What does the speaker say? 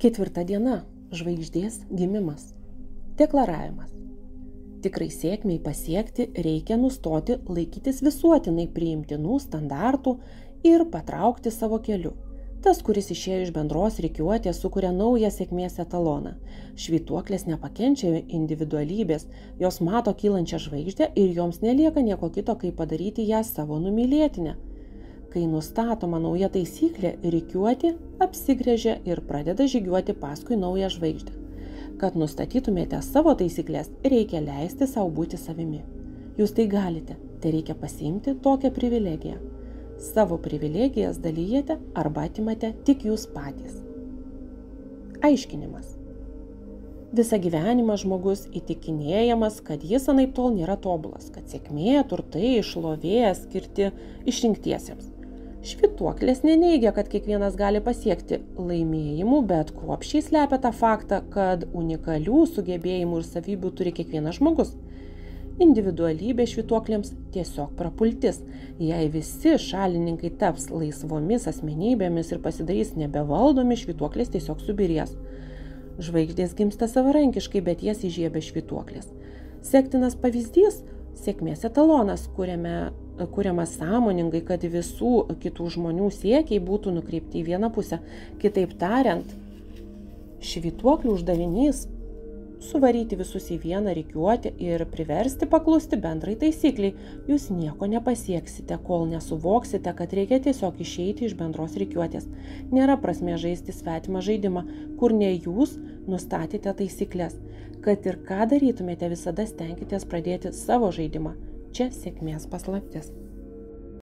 4 diena – žvaigždės gimimas. Deklaravimas. Tikrai sėkmei pasiekti reikia nustoti laikytis visuotinai priimtinų standartų ir patraukti savo keliu. Tas, kuris išėjo iš bendros rikiuotės, sukuria naują sėkmės etaloną. Švytuoklės nepakenčia individualybės, jos mato kylančią žvaigždę ir joms nelieka nieko kito, kaip padaryti ją savo numylėtinę. Kai nustatoma nauja taisyklė, rikiuotė apsigręžia ir pradeda žygiuoti paskui naują žvaigždę. Kad nustatytumėte savo taisyklės, reikia leisti savo būti savimi. Jūs tai galite, tai reikia pasiimti tokią privilegiją. Savo privilegijas dalyjate arba atimate tik jūs patys. Aiškinimas. Visą gyvenimą žmogus įtikinėjamas, kad jis anaiptol nėra tobulas, kad sėkmė, turtai, šlovė skirti išrinktiesiems. Švytuoklės neneigia, kad kiekvienas gali pasiekti laimėjimų, bet kruopščiai slepia tą faktą, kad unikalių sugebėjimų ir savybių turi kiekvienas žmogus. Individualybė švytuoklėms tiesiog prapultis. Jei visi šalininkai taps laisvomis asmenybėmis ir pasidarys nebevaldomi, švytuoklės tiesiog subirės. Žvaigždės gimsta savarankiškai, bet jas įžiebia švytuoklės. Sektinas pavyzdys – sėkmės etalonas, kuriamas sąmoningai, kad visų kitų žmonių siekiai būtų nukreipti į vieną pusę. Kitaip tariant, švytuoklių uždavinys – suvaryti visus į vieną rikiuotę ir priversti paklusti bendrai taisykliai. Jūs nieko nepasieksite, kol nesuvoksite, kad reikia tiesiog išeiti iš bendros rikiuotės. Nėra prasmės žaisti svetimą žaidimą, kur ne jūs nustatėte taisyklės. Kad ir ką darytumėte, visada stenkitės pradėti savo žaidimą. Čia sėkmės paslaptis.